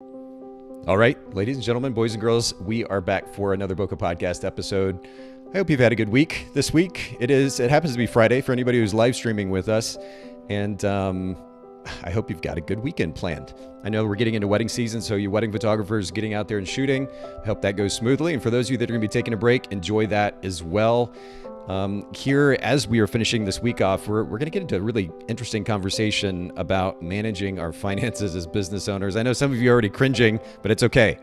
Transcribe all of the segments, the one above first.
All right, ladies and gentlemen, boys and girls, we are back for another Bokeh Podcast episode. I hope you've had a good week this week. It happens to be Friday for anybody who's live streaming with us. And I hope you've got a good weekend planned. I know we're getting into wedding season, so you wedding photographers getting out there and shooting, I hope that goes smoothly. And for those of you that are going to be taking a break, enjoy that as well. Here, as we are finishing this week off, we're going to get into a really interesting conversation about managing our finances as business owners. I know some of you are already cringing, but it's okay.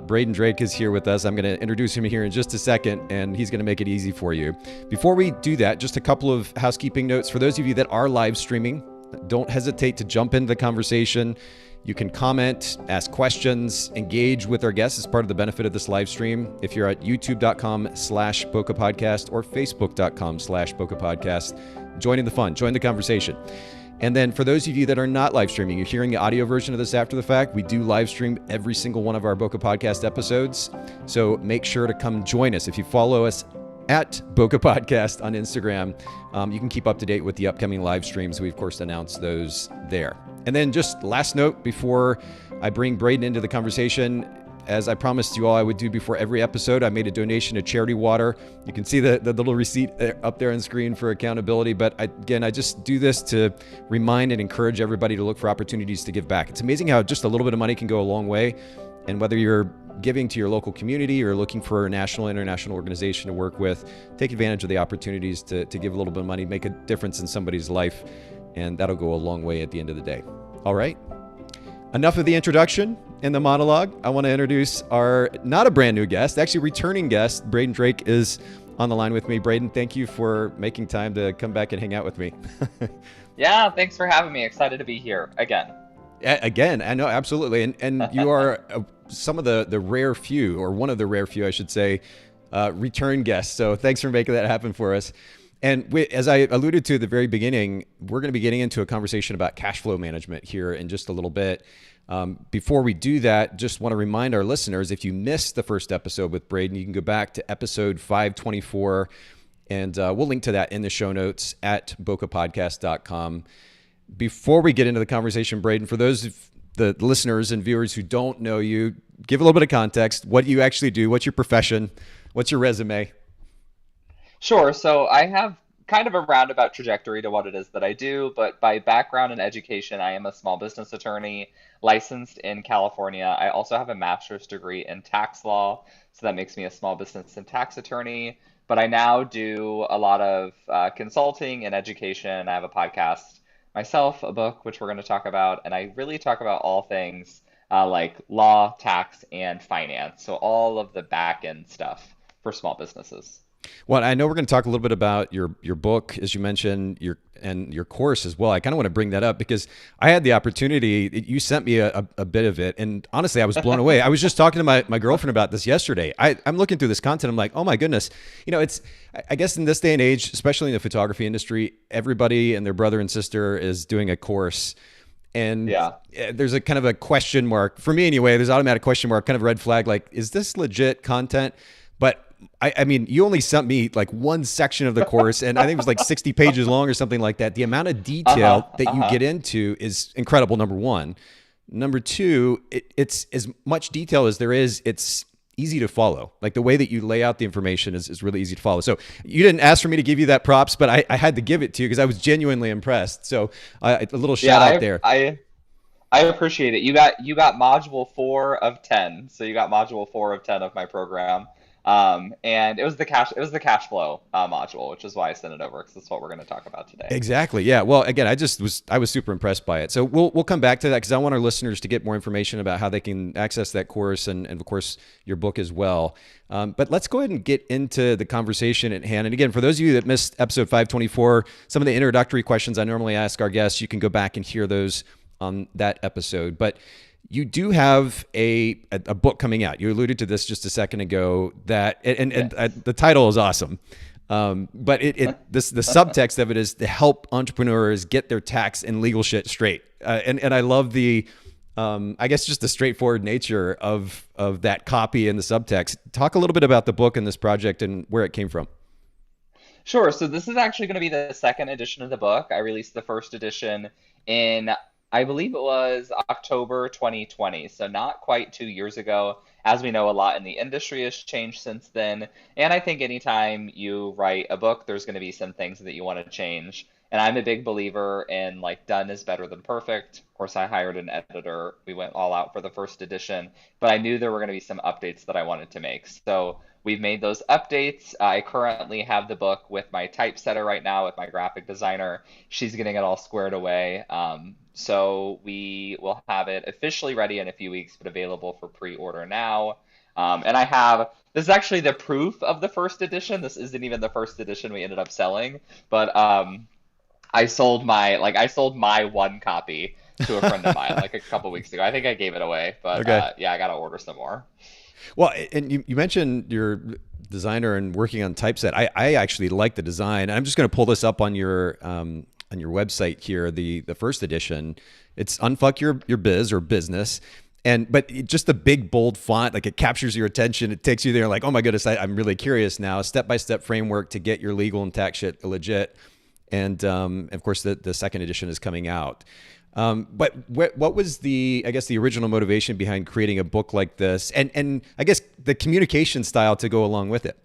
Braden Drake is here with us. I'm going to introduce him here in just a second, and he's going to make it easy for you. Before we do that, just a couple of housekeeping notes. For those of you that are live streaming, don't hesitate to jump into the conversation. You can comment, ask questions, engage with our guests as part of the benefit of this live stream. If you're at youtube.com/Bokeh Podcast or facebook.com/Bokeh Podcast, join in the fun, join the conversation. And then for those of you that are not live streaming, you're hearing the audio version of this after the fact, we do live stream every single one of our Bokeh Podcast episodes. So make sure to come join us. If you follow us at Bokeh Podcast on Instagram, you can keep up to date with the upcoming live streams. We, of course, announce those there. And then just last note before I bring Braden into the conversation, as I promised you all I would do before every episode, I made a donation to Charity Water. You can see the little receipt up there on screen for accountability. But I just do this to remind and encourage everybody to look for opportunities to give back. It's amazing how just a little bit of money can go a long way. And whether you're giving to your local community or looking for a national, international organization to work with, take advantage of the opportunities to give a little bit of money, make a difference in somebody's life, and that'll go a long way at the end of the day. All right. Enough of the introduction and the monologue. I want to introduce our not a brand new guest, actually returning guest. Braden Drake is on the line with me. Braden, thank you for making time to come back and hang out with me. Yeah, thanks for having me. Excited to be here again. Again, I know, absolutely. And you are some of the rare few, or one of the rare few, I should say, return guests. So thanks for making that happen for us. And as I alluded to at the very beginning, we're going to be getting into a conversation about cash flow management here in just a little bit. Before we do that, just want to remind our listeners, if you missed the first episode with Braden, you can go back to episode 524, and we'll link to that in the show notes at bokehpodcast.com. Before we get into the conversation, Braden, for those of the listeners and viewers who don't know you, give a little bit of context. What you actually do, what's your profession, what's your resume? Sure. So I have kind of a roundabout trajectory to what it is that I do, but by background and education, I am a small business attorney licensed in California. I also have a master's degree in tax law, so that makes me a small business and tax attorney. But I now do a lot of consulting and education. I have a podcast myself, a book, which we're going to talk about, and I really talk about all things like law, tax, and finance. So all of the back end stuff for small businesses. Well, I know we're going to talk a little bit about your book, as you mentioned, your course as well. I kind of want to bring that up because I had the opportunity. You sent me a bit of it, and honestly, I was blown away. I was just talking to my girlfriend about this yesterday. I'm looking through this content. I'm like, oh my goodness. I guess in this day and age, especially in the photography industry, everybody and their brother and sister is doing a course. And there's a kind of a question mark for me anyway. There's an automatic question mark, kind of red flag, like, is this legit content? But I mean, you only sent me like one section of the course, and I think it was like 60 pages long or something like that. The amount of detail that you get into is incredible, number one. Number two, it's as much detail as there is. It's easy to follow. Like the way that you lay out the information is really easy to follow. So you didn't ask for me to give you that props, but I had to give it to you because I was genuinely impressed. So a little shout out there. I appreciate it. You got module 4 of 10. So you got module 4 of 10 of my program. And it was the cash flow module, which is why I sent it over, because that's what we're going to talk about today. Exactly. Yeah. Well, again, I was super impressed by it. So we'll come back to that because I want our listeners to get more information about how they can access that course and of course your book as well. But let's go ahead and get into the conversation at hand. And again, for those of you that missed episode 524, some of the introductory questions I normally ask our guests, you can go back and hear those on that episode. But you do have a book coming out. You alluded to this just a second ago. That the title is awesome, but the subtext of it is to help entrepreneurs get their tax and legal shit straight. And I love the I guess just the straightforward nature of that copy and the subtext. Talk a little bit about the book and this project and where it came from. Sure. So this is actually going to be the second edition of the book. I released the first edition in, I believe it was October 2020, so not quite 2 years ago. As we know, a lot in the industry has changed since then. And I think anytime you write a book, there's going to be some things that you want to change. And I'm a big believer in like done is better than perfect. Of course, I hired an editor. We went all out for the first edition, but I knew there were going to be some updates that I wanted to make. So we've made those updates. I currently have the book with my typesetter right now, with my graphic designer. She's getting it all squared away. So we will have it officially ready in a few weeks, but available for pre-order now. And I have this is actually the proof of the first edition. This isn't even the first edition we ended up selling, but I sold my one copy to a friend of mine like a couple weeks ago. I think I gave it away, but Okay. yeah, I gotta order some more. Well, and you mentioned your designer and working on typeset. I actually like the design. I'm just going to pull this up on your website here. The first edition. It's Unfuck Your Biz or Business. Just the big bold font, like it captures your attention. It takes you there like, oh my goodness, I'm really curious now. Step-by-step framework to get your legal and tax shit legit. And of course, the second edition is coming out. But what was I guess the original motivation behind creating a book like this, and I guess the communication style to go along with it?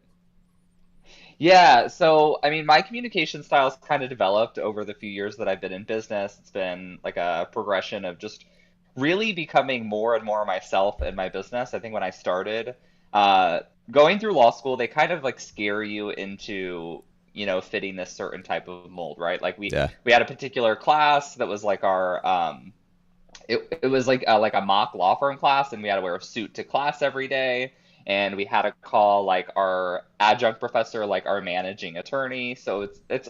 Yeah, so I mean, my communication style's kind of developed over the few years that I've been in business. It's been like a progression of just really becoming more and more myself in my business. I think when I started uh, going through law school, they kind of like scare you into, fitting this certain type of mold, right? Like we Yeah. we had a particular class that was like our it was like a mock law firm class, and we had to wear a suit to class every day, and we had to call like our adjunct professor like our managing attorney. So it's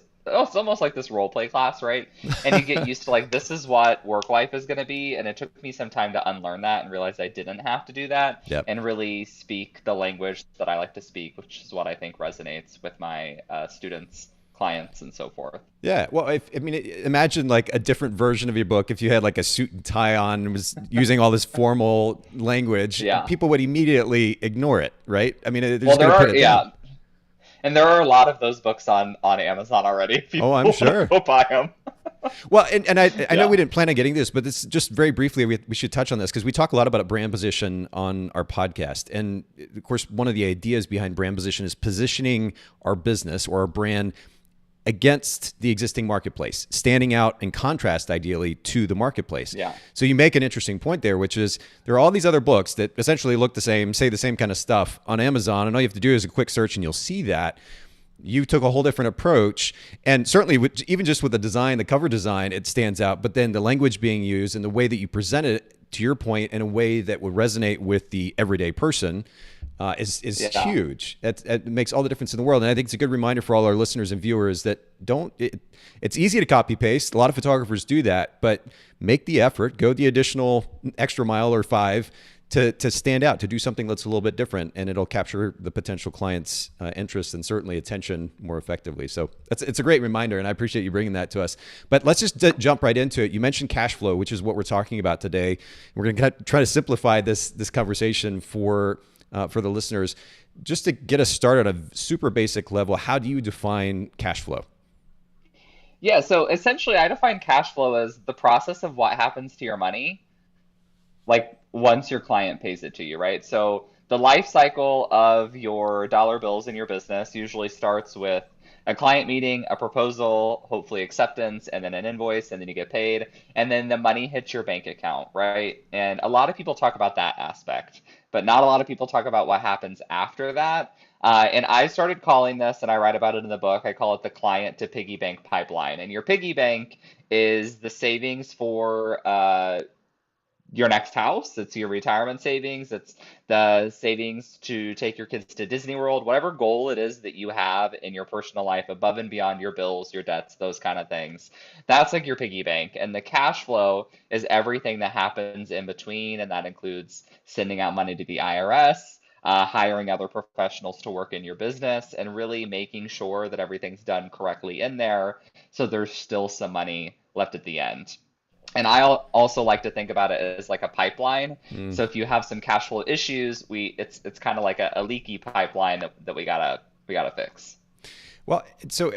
almost like this role play class, right? And you get used to like this is what work life is going to be, and it took me some time to unlearn that and realize I didn't have to do that Yep. and really speak the language that I like to speak, which is what I think resonates with my students, clients, and so forth. Yeah. Well, I mean, imagine like a different version of your book if you had like a suit and tie on and was using all this formal language. Yeah. People would immediately ignore it, right? I mean, they're Well, just going to put it down. yeah, and there are a lot of those books on Amazon already. If Oh, people I'm want to sure. go buy them. Well, and I know Yeah. we didn't plan on getting this, but this just very briefly, we should touch on this because we talk a lot about brand position on our podcast. And of course, one of the ideas behind brand position is positioning our business or our brand against the existing marketplace, standing out in contrast, ideally, to the marketplace. Yeah. So you make an interesting point there, which is there are all these other books that essentially look the same, say the same kind of stuff on Amazon, and all you have to do is a quick search and you'll see that. You took a whole different approach, and certainly even just with the design, the cover design, it stands out. But then the language being used and the way that you present it, to your point, in a way that would resonate with the everyday person, is Yeah. huge. It makes all the difference in the world. And I think it's a good reminder for all our listeners and viewers that it's easy to copy paste. A lot of photographers do that, but make the effort, go the additional extra mile or five to stand out, to do something that's a little bit different, and it'll capture the potential client's interest and certainly attention more effectively. So it's a great reminder, and I appreciate you bringing that to us. But let's just jump right into it. You mentioned cash flow, which is what we're talking about today. We're going to try to simplify this conversation for the listeners. Just to get us started at a super basic level, how do you define cash flow? Yeah, so essentially I define cash flow as the process of what happens to your money like once your client pays it to you, right? So the life cycle of your dollar bills in your business usually starts with a client meeting, a proposal, hopefully acceptance, and then an invoice, and then you get paid, and then the money hits your bank account, right? And a lot of people talk about that aspect, but not a lot of people talk about what happens after that. And I started calling this, and I write about it in the book. I call it the client to piggy bank pipeline. And your piggy bank is the savings for your next house. It's your retirement savings. It's the savings to take your kids to Disney World, whatever goal it is that you have in your personal life above and beyond your bills, your debts, those kind of things. That's like your piggy bank. And the cash flow is everything that happens in between. And that includes sending out money to the IRS, hiring other professionals to work in your business, and really making sure that everything's done correctly in there. So there's still some money left at the end. And I also like to think about it as like a pipeline. Mm. So if you have some cash flow issues, it's kind of like a leaky pipeline that we gotta fix. Well, so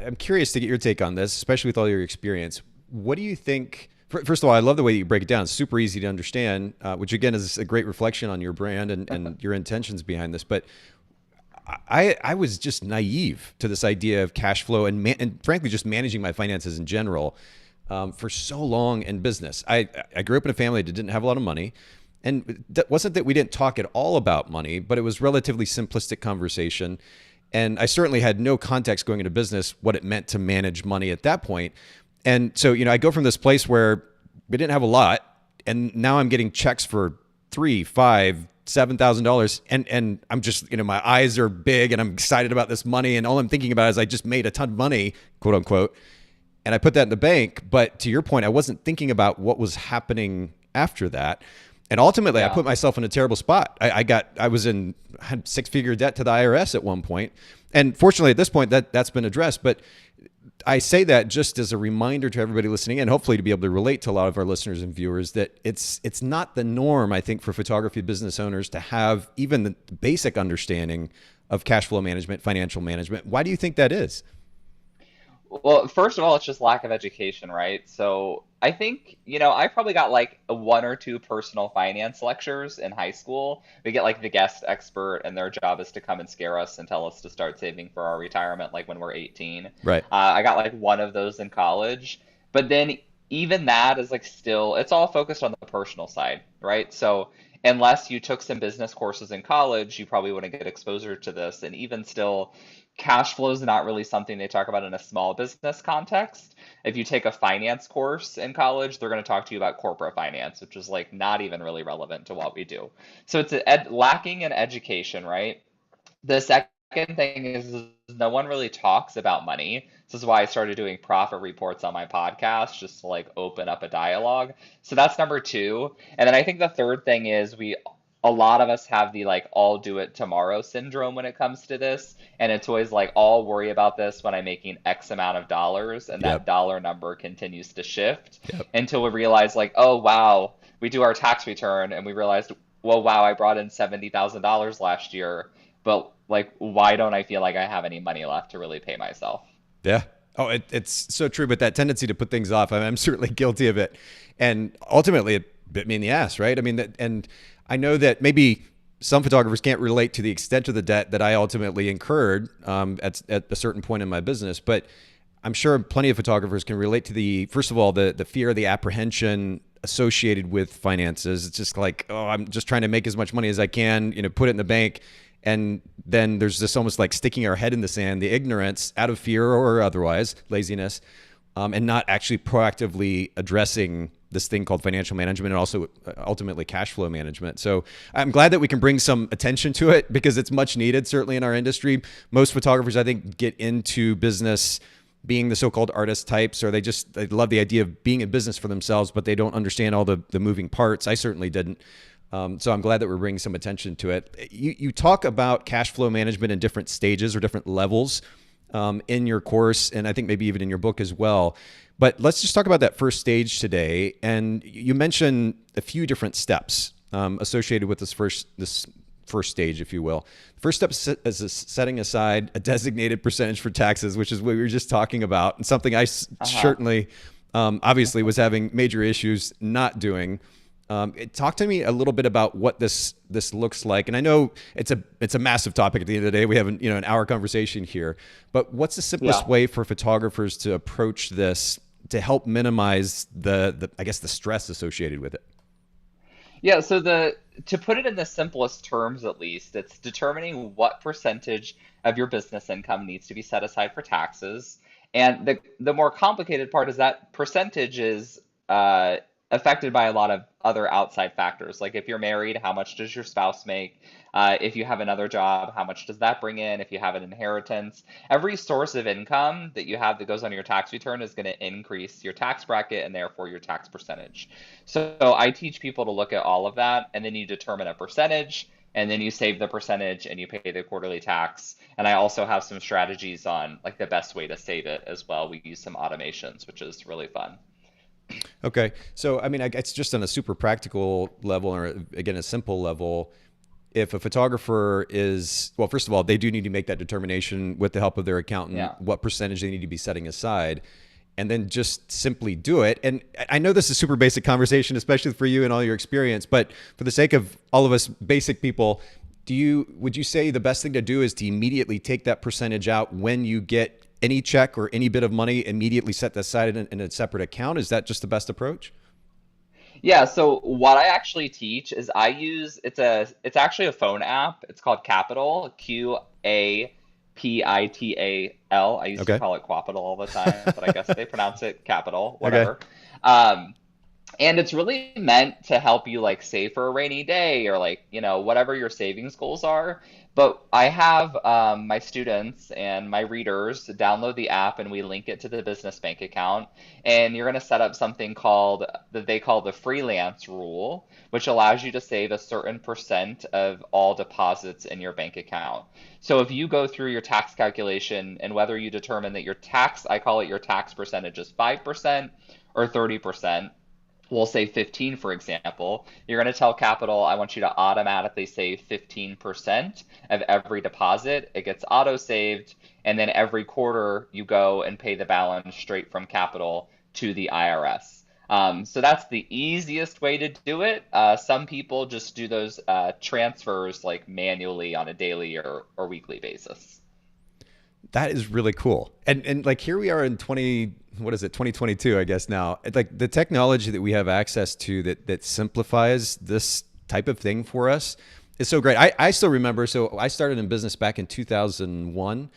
I'm curious to get your take on this, especially with all your experience. What do you think First of all, I love the way that you break it down. It's super easy to understand, which again is a great reflection on your brand and your intentions behind this. But I was just naive to this idea of cash flow and frankly, just managing my finances in general for so long in business. I grew up in a family that didn't have a lot of money. And that wasn't that we didn't talk at all about money, but it was relatively simplistic conversation. And I certainly had no context going into business, what it meant to manage money at that point. And so, I go from this place where we didn't have a lot, and now I'm getting checks for $3, $5, $7,000, and I'm just, my eyes are big, and I'm excited about this money, and all I'm thinking about is I just made a ton of money, quote unquote, and I put that in the bank. But to your point, I wasn't thinking about what was happening after that. And ultimately, I put myself in a terrible spot. I had six-figure debt to the IRS at one point. And fortunately, at this point, that's been addressed. But I say that just as a reminder to everybody listening, and hopefully to be able to relate to a lot of our listeners and viewers, that it's not the norm, I think, for photography business owners to have even the basic understanding of cash flow management, financial management. Why do you think that is? Well, first of all, it's just lack of education, right? So I think, I probably got like one or two personal finance lectures in high school. We get like the guest expert, and their job is to come and scare us and tell us to start saving for our retirement, like when we're 18. Right. I got like one of those in college, but then even that is like still, it's all focused on the personal side, right? So unless you took some business courses in college, you probably wouldn't get exposure to this. And even still, cash flow is not really something they talk about in a small business context. If you take a finance course in college, they're going to talk to you about corporate finance, which is like not even really relevant to what we do. So it's lacking in education, right? The second thing is no one really talks about money. This is why I started doing profit reports on my podcast, just to like open up a dialogue. So that's number two. And then I think the third thing is a lot of us have the like all do it tomorrow syndrome when it comes to this. And it's always like, I'll worry about this when I'm making X amount of dollars, and that dollar number continues to shift until we realize like, oh wow, we do our tax return and we realized, well, wow, I brought in $70,000 last year, but like, why don't I feel like I have any money left to really pay myself? Yeah. Oh, it's so true. But that tendency to put things off, I'm certainly guilty of it. And ultimately, it bit me in the ass, right? I mean, and I know that maybe some photographers can't relate to the extent of the debt that I ultimately incurred at a certain point in my business. But I'm sure plenty of photographers can relate to first of all, the fear, the apprehension associated with finances. It's just like, oh, I'm just trying to make as much money as I can, put it in the bank. And then there's this almost like sticking our head in the sand, the ignorance out of fear or otherwise, laziness, and not actually proactively addressing this thing called financial management and also ultimately cash flow management. So I'm glad that we can bring some attention to it because it's much needed, certainly in our industry. Most photographers, I think, get into business being the so-called artist types, or they love the idea of being in business for themselves, but they don't understand all the moving parts. I certainly didn't. So I'm glad that we're bringing some attention to it. You talk about cash flow management in different stages or different levels in your course, and I think maybe even in your book as well. But let's just talk about that first stage today. And you mentioned a few different steps associated with this first stage, if you will. The first step is setting aside a designated percentage for taxes, which is what we were just talking about, and something I certainly obviously was having major issues not doing. Talk to me a little bit about what this looks like. And I know it's a massive topic at the end of the day. We have an hour conversation here, but what's the simplest way for photographers to approach this to help minimize the I guess the stress associated with it? Yeah, so to put it in the simplest terms, at least, it's determining what percentage of your business income needs to be set aside for taxes. And the more complicated part is that percentage is affected by a lot of other outside factors. Like if you're married, how much does your spouse make? If you have another job, how much does that bring in? If you have an inheritance, every source of income that you have that goes on your tax return is going to increase your tax bracket and therefore your tax percentage. So I teach people to look at all of that, and then you determine a percentage, and then you save the percentage and you pay the quarterly tax. And I also have some strategies on like the best way to save it as well. We use some automations, which is really fun. Okay. So, I mean, it's just on a super practical level, or again, a simple level. If a photographer well, first of all, they do need to make that determination with the help of their accountant, what percentage they need to be setting aside. and then just simply do it. And I know this is super basic conversation, especially for you and all your experience, but for the sake of all of us basic people, would you say the best thing to do is to immediately take that percentage out when you get any check or any bit of money, immediately set that aside in a separate account? Is that just the best approach? Yeah, so what I actually teach is it's actually a phone app. It's called Capital, Qapital. I used to Okay. call it Quapital all the time, but I guess they pronounce it Capital, Okay. whatever. Um, and it's really meant to help you like save for a rainy day or like, whatever your savings goals are. But I have my students and my readers download the app and we link it to the business bank account. And you're going to set up something called that they call the freelance rule, which allows you to save a certain percent of all deposits in your bank account. So if you go through your tax calculation and whether you determine that I call it your tax percentage is 5% or 30%, we'll say 15, for example, you're going to tell Capital, I want you to automatically save 15% of every deposit. It gets auto saved. And then every quarter you go and pay the balance straight from Capital to the IRS. So that's the easiest way to do it. Some people just do those transfers like manually on a daily or weekly basis. That is really cool. And like here we are in 2022, I guess now. Like the technology that we have access to that simplifies this type of thing for us is so great. I still remember, so I started in business back in 2001.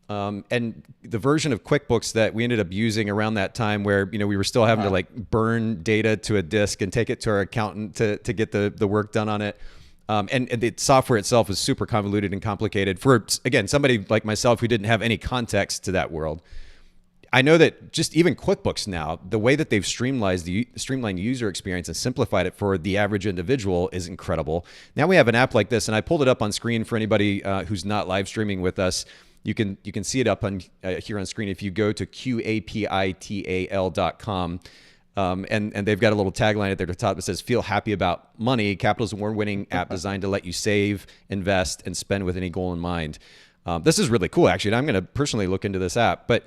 And the version of QuickBooks that we ended up using around that time where, we were still having to Uh-huh. like burn data to a disk and take it to our accountant to get the work done on it. And the software itself was super convoluted and complicated for, again, somebody like myself who didn't have any context to that world. I know that just even QuickBooks now, the way that they've streamlined user experience and simplified it for the average individual is incredible. Now we have an app like this, and I pulled it up on screen for anybody who's not live streaming with us. You can see it up on here on screen if you go to qapital.com. And they've got a little tagline at the top that says, "Feel happy about money. Capital's award-winning app designed to let you save, invest, and spend with any goal in mind." This is really cool, actually. And I'm going to personally look into this app. But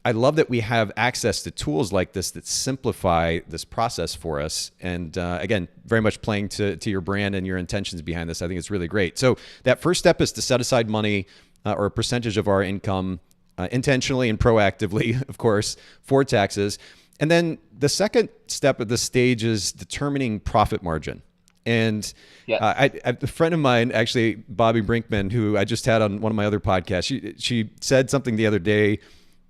I love that we have access to tools like this that simplify this process for us. And again, very much playing to your brand and your intentions behind this. I think it's really great. So that first step is to set aside money or a percentage of our income intentionally and proactively, of course, for taxes. And then the second step of this stage is determining profit margin. And Yes. a friend of mine, actually, Bobby Brinkman, who I just had on one of my other podcasts, she said something the other day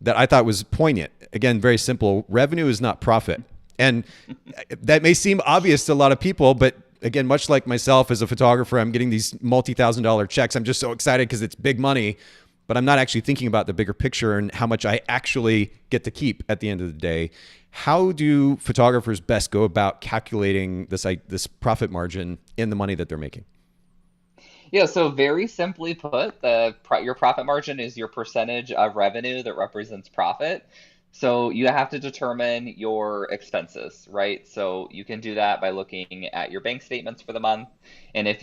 that I thought was poignant. Again, very simple. Revenue is not profit. And that may seem obvious to a lot of people, but again, much like myself as a photographer, I'm getting these multi-thousand-dollar checks. I'm just so excited because it's big money, but I'm not actually thinking about the bigger picture and how much I actually get to keep at the end of the day. How do photographers best go about calculating this profit margin in the money that they're making? Yeah, so very simply put, your profit margin is your percentage of revenue that represents profit. So you have to determine your expenses, right? So you can do that by looking at your bank statements for the month. And if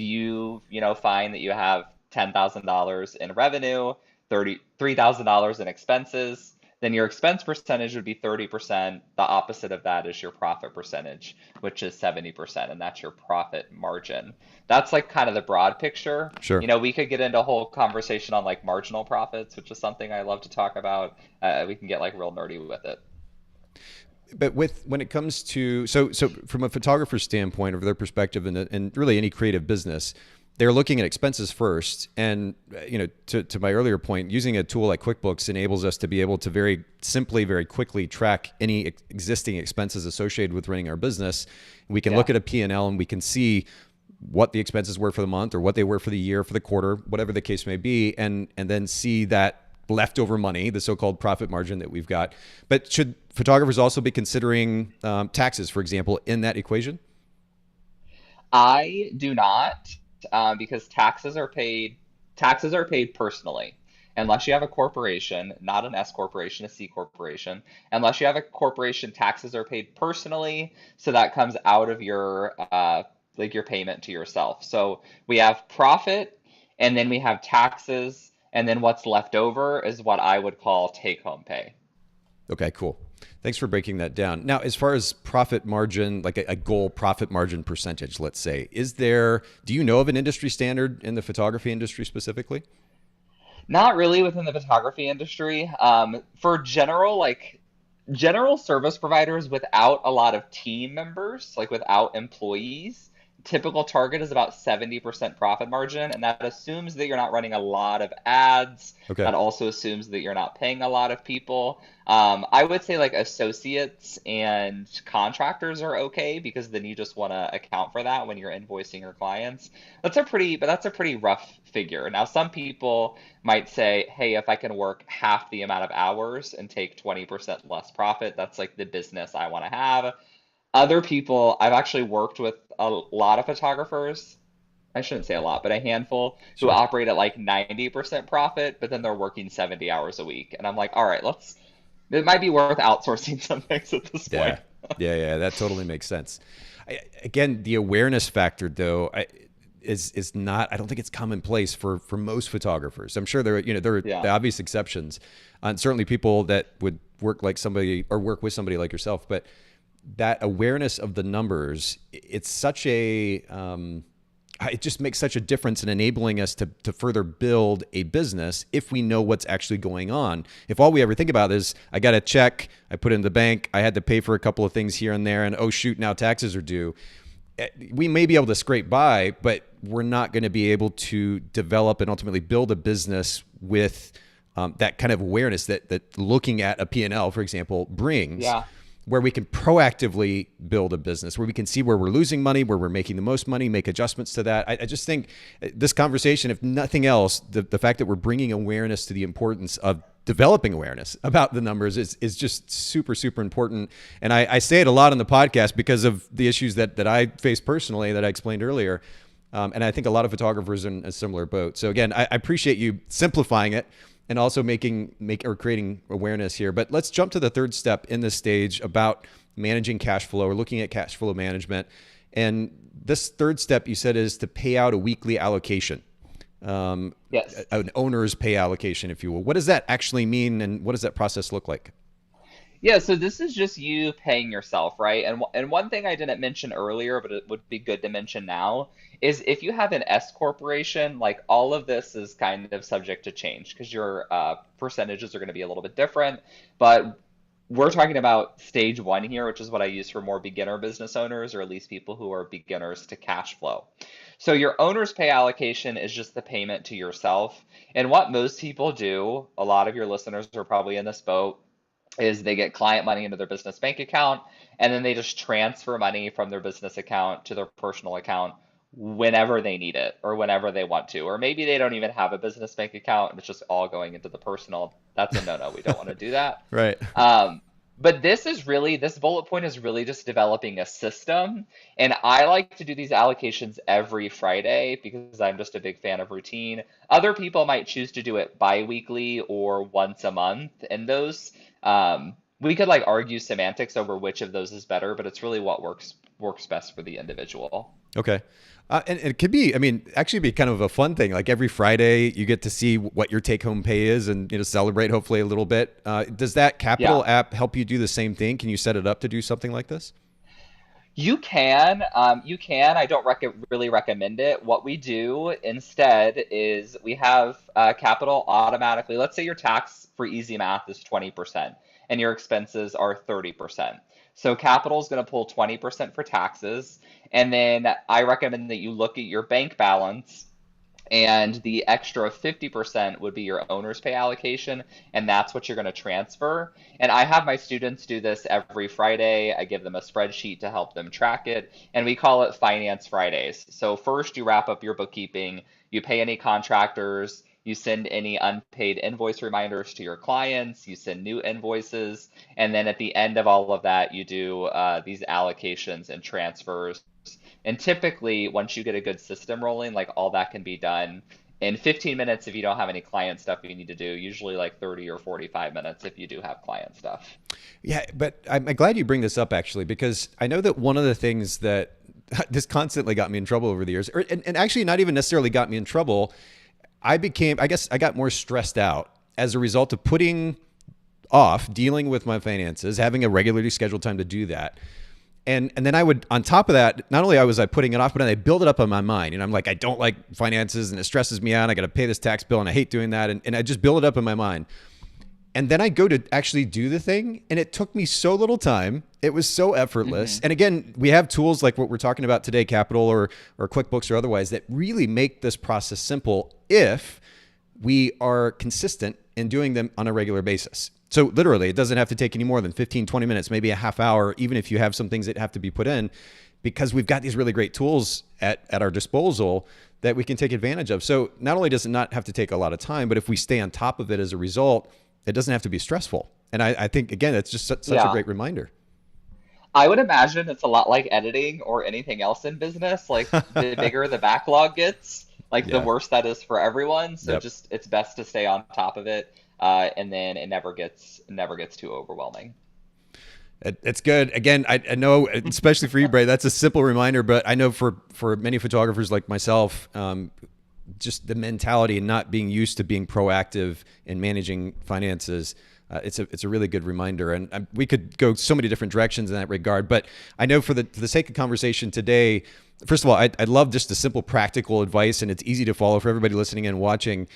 find that you have $10,000 in revenue, $33,000 in expenses, then your expense percentage would be 30%. The opposite of that is your profit percentage, which is 70%, and that's your profit margin. That's like kind of the broad picture. Sure. We could get into a whole conversation on like marginal profits, which is something I love to talk about. We can get like real nerdy with it. But when it comes to so from a photographer's standpoint, or their perspective, and really any creative business, they're looking at expenses first. And to my earlier point, using a tool like QuickBooks enables us to be able to very simply, very quickly track any existing expenses associated with running our business. We can Yeah. look at a P&L and we can see what the expenses were for the month or what they were for the year, for the quarter, whatever the case may be, and then see that leftover money, the so-called profit margin that we've got. But should photographers also be considering taxes, for example, in that equation? I do not, because taxes are paid personally. Unless you have a corporation, not an S corporation, a C corporation. Unless you have a corporation, taxes are paid personally, so that comes out of your like your payment to yourself. So we have profit, and then we have taxes, and then what's left over is what I would call take home pay. Okay, cool. Thanks for breaking that down. Now, as far as profit margin, like a goal profit margin percentage, let's say, do you know of an industry standard in the photography industry specifically? Not really within the photography industry. For general service providers without a lot of team members, like without employees, typical target is about 70% profit margin, and that assumes that you're not running a lot of ads. Okay. That also assumes that you're not paying a lot of people. I would say like associates and contractors are okay because then you just want to account for that when you're invoicing your clients. That's a pretty rough figure. Now, some people might say, hey, if I can work half the amount of hours and take 20% less profit, that's like the business I want to have. Other people, I've actually worked with a lot of photographers. I shouldn't say a lot, but a handful who Sure. operate at like 90% profit, but then they're working 70 hours a week. And I'm like, all right, it might be worth outsourcing some things at this point. Yeah. Yeah. That totally makes sense. Again, the awareness factor, though, is not. I don't think it's commonplace for most photographers. I'm sure there are the Yeah. obvious exceptions, and certainly people that would work like somebody or work with somebody like yourself. But that awareness of the numbers, it's such a it just makes such a difference in enabling us to further build a business if we know what's actually going on. If all we ever think about is, I got a check, I put it in the bank, I had to pay for a couple of things here and there, and oh shoot, now taxes are due. We may be able to scrape by, but we're not going to be able to develop and ultimately build a business with that kind of awareness that looking at a P&L, for example, brings, Yeah. where we can proactively build a business, where we can see where we're losing money, where we're making the most money, make adjustments to that. I just think this conversation, if nothing else, the fact that we're bringing awareness to the importance of developing awareness about the numbers is just super, super important. And I say it a lot on the podcast because of the issues that I face personally that I explained earlier. And I think a lot of photographers are in a similar boat. So again, I appreciate you simplifying it and also creating awareness here. But let's jump to the third step in this stage about managing cash flow or looking at cash flow management. And this third step you said is to pay out a weekly allocation, Yes. an owner's pay allocation, if you will. What does that actually mean, and what does that process look like? Yeah, so this is just you paying yourself, right? And one thing I didn't mention earlier, but it would be good to mention now, is if you have an S corporation, like all of this is kind of subject to change because your percentages are going to be a little bit different. But we're talking about stage one here, which is what I use for more beginner business owners, or at least people who are beginners to cash flow. So your owner's pay allocation is just the payment to yourself. And what most people do, a lot of your listeners are probably in this boat, is they get client money into their business bank account and then they just transfer money from their business account to their personal account whenever they need it or whenever they want to. Or maybe they don't even have a business bank account and it's just all going into the personal. That's a no-no. We don't want to do that. Right. But this bullet point is really just developing a system. And I like to do these allocations every Friday because I'm just a big fan of routine. Other people might choose to do it bi-weekly or once a month. And we could like argue semantics over which of those is better, but it's really what works best for the individual. Okay. And it could be, I mean, actually be kind of a fun thing. Like every Friday you get to see what your take home pay is and, celebrate hopefully a little bit. Does that Capital Yeah. app help you do the same thing? Can you set it up to do something like this? You can. You can. I don't really recommend it. What we do instead is we have capital automatically. Let's say your tax for easy math is 20% and your expenses are 30%. So capital is going to pull 20% for taxes. And then I recommend that you look at your bank balance and the extra 50% would be your owner's pay allocation, and that's what you're going to transfer. And I have my students do this every Friday. I give them a spreadsheet to help them track it, and we call it Finance Fridays. So first you wrap up your bookkeeping, you pay any contractors, you send any unpaid invoice reminders to your clients, you send new invoices, and then at the end of all of that, you do these allocations and transfers. And typically, once you get a good system rolling, like all that can be done in 15 minutes if you don't have any client stuff you need to do, usually like 30 or 45 minutes if you do have client stuff. Yeah, but I'm glad you bring this up actually, because I know that one of the things that this constantly got me in trouble over the years, and actually not even necessarily got me in trouble. I guess I got more stressed out as a result of putting off dealing with my finances, having a regularly scheduled time to do that. And then I would, on top of that, not only was I putting it off, but I build it up in my mind. And I'm like, I don't like finances and it stresses me out. I got to pay this tax bill and I hate doing that. And I just build it up in my mind. And then I go to actually do the thing. And it took me so little time. It was so effortless. And again, we have tools like what we're talking about today, Capital or QuickBooks or otherwise, that really make this process simple if we are consistent in doing them on a regular basis. So literally, it doesn't have to take any more than 15, 20 minutes, maybe a half hour, even if you have some things that have to be put in, because we've got these really great tools at our disposal that we can take advantage of. So not only does it not have to take a lot of time, but if we stay on top of it as a result, it doesn't have to be stressful. And I think, again, it's just such a great reminder. I would imagine it's a lot like editing or anything else in business. Like the bigger the backlog gets, like the worse that is for everyone. So just it's best to stay on top of it. And then it never gets too overwhelming. It's good. Again, I know, especially for you, Bray, that's a simple reminder, but I know for many photographers like myself, just the mentality and not being used to being proactive in managing finances, it's a really good reminder. And we could go so many different directions in that regard, but I know for the sake of conversation today, first of all, I love just the simple practical advice, and it's easy to follow for everybody listening and watching.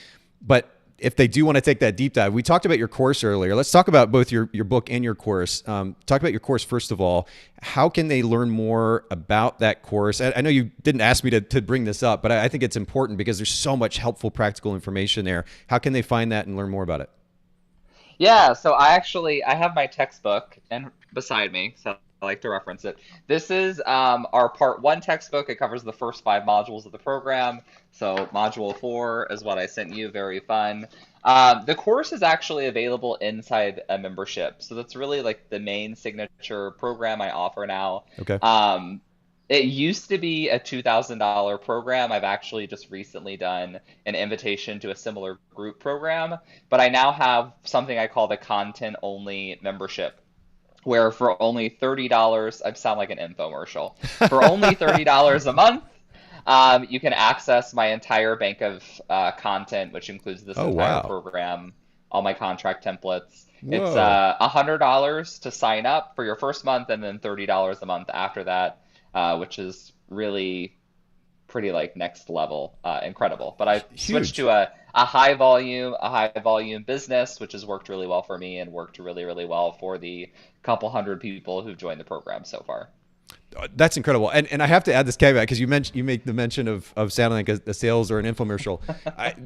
But if they do want to take that deep dive, we talked about your course earlier. Let's talk about both your book and your course. Talk about your course first of all. How can they learn more about that course? I know you didn't ask me to bring this up, but I think it's important because there's so much helpful, practical information there. How can they find that and learn more about it? Yeah, so I have my textbook and beside me, so I like to reference it. This is our part 1 textbook. It covers the first 5 modules of the program. So module 4 is what I sent you. Very fun. The course is actually available inside a membership. So that's really like the main signature program I offer now. Okay. It used to be a $2,000 program. I've actually just recently done an invitation to a similar group program, but I now have something I call the content only membership, where for only $30, I sound like an infomercial, for only $30 a month, you can access my entire bank of content, which includes this entire program, all my contract templates. Whoa. It's $100 to sign up for your first month, and then $30 a month after that. Which is really pretty like next level, incredible. But I switched to a high volume business, which has worked really well for me and worked really, really well for the couple hundred people who've joined the program so far. That's incredible. And I have to add this caveat because you make the mention of sounding like a sales or an infomercial.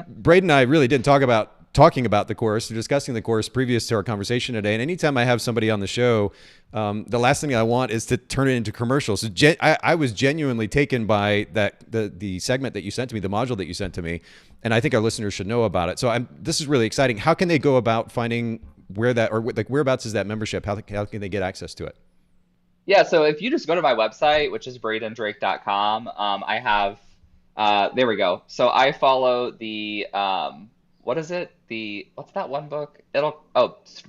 Braden and I really didn't talking about the course or discussing the course previous to our conversation today. And anytime I have somebody on the show, the last thing I want is to turn it into commercials. So I was genuinely taken by the segment that you sent to me, the module that you sent to me. And I think our listeners should know about it. So this is really exciting. How can they go about finding whereabouts is that membership? How can they get access to it? Yeah, so if you just go to my website, which is bradendrake.com, I have, there we go. So I follow the, what is it? What's that one book?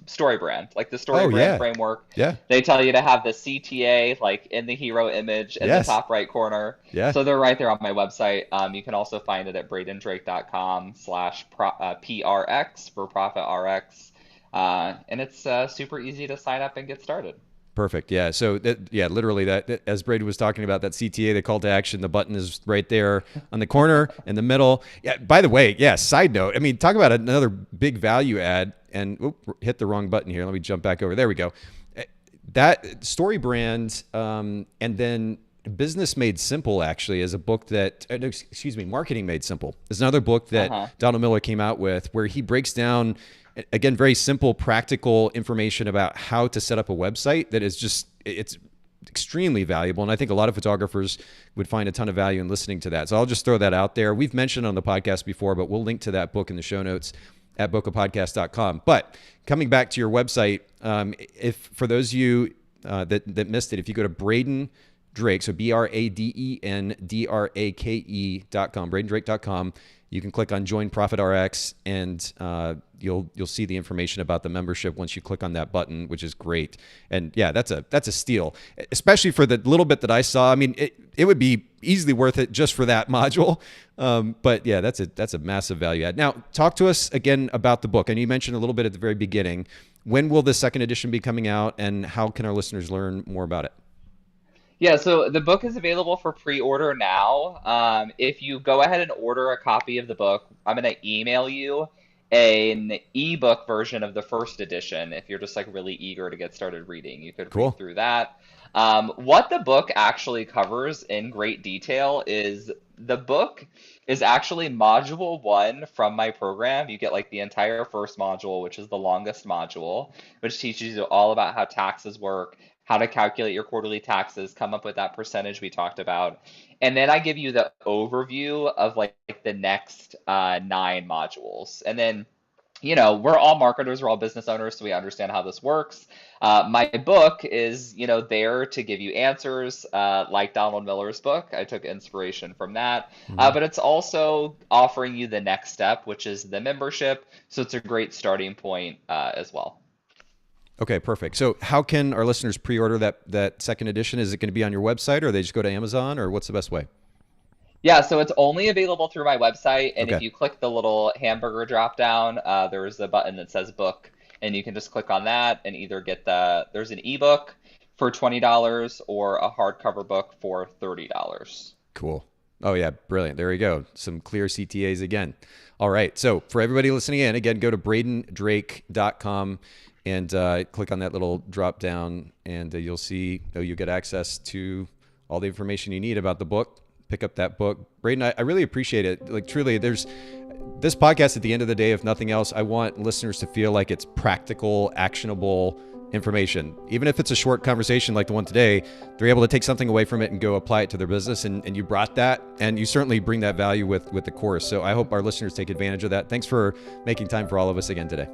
Story Brand, like the Story Brand framework. Yeah. They tell you to have the CTA, like in the hero image in the top right corner. Yeah. So they're right there on my website. You can also find it at bradendrake.com/PRX for ProfitRX. And it's super easy to sign up and get started. Perfect. Yeah. So literally that, as Brady was talking about, that CTA, the call to action, the button is right there on the corner in the middle. Yeah. By the way, side note, I mean, talk about another big value add, and hit the wrong button here. Let me jump back over. There we go. That Story Brand, and then Business Made Simple actually is a book that, Marketing Made Simple is another book that Donald Miller came out with, where he breaks down, again, very simple, practical information about how to set up a website that is it's extremely valuable. And I think a lot of photographers would find a ton of value in listening to that. So I'll just throw that out there. We've mentioned on the podcast before, but we'll link to that book in the show notes at bokehpodcast.com. But coming back to your website, if for those of you that missed it, if you go to Braden Drake, so BradenDrake.com, BradenDrake.com, you can click on Join ProfitRX, and you'll see the information about the membership once you click on that button, which is great. And yeah, that's a steal, especially for the little bit that I saw. I mean, it would be easily worth it just for that module. But yeah, that's a massive value add. Now, talk to us again about the book. And you mentioned a little bit at the very beginning. when will the second edition be coming out, and how can our listeners learn more about it? Yeah, so the book is available for pre-order now. If you go ahead and order a copy of the book, I'm going to email you an ebook version of the first edition. If you're just like really eager to get started reading, you could read Cool. through that. What the book actually covers in great detail is the book is actually module one from my program. You get like the entire first module, which is the longest module, which teaches you all about how taxes work, how to calculate your quarterly taxes, come up with that percentage we talked about. And then I give you the overview of like the next nine modules. And then, we're all marketers, we're all business owners, so we understand how this works. My book is, there to give you answers, like Donald Miller's book. I took inspiration from that. Mhm. But it's also offering you the next step, which is the membership. So it's a great starting point as well. Okay, perfect. So how can our listeners pre-order that second edition? Is it going to be on your website, or they just go to Amazon, or what's the best way? Yeah, so it's only available through my website, and if Okay. you click the little hamburger drop down, there's a button that says book, and you can just click on that and either get there's an ebook for $20 or a hardcover book for $30. Cool. Oh yeah, brilliant. There you go. Some clear CTAs again. All right. So for everybody listening in, again, go to bradendrake.com and click on that little drop down, and you'll see you get access to all the information you need about the book. Pick up that book. Braden, I really appreciate it. Like truly, there's this podcast at the end of the day, if nothing else, I want listeners to feel like it's practical, actionable information. Even if it's a short conversation like the one today, they're able to take something away from it and go apply it to their business. And you brought that, and you certainly bring that value with the course. So I hope our listeners take advantage of that. Thanks for making time for all of us again today.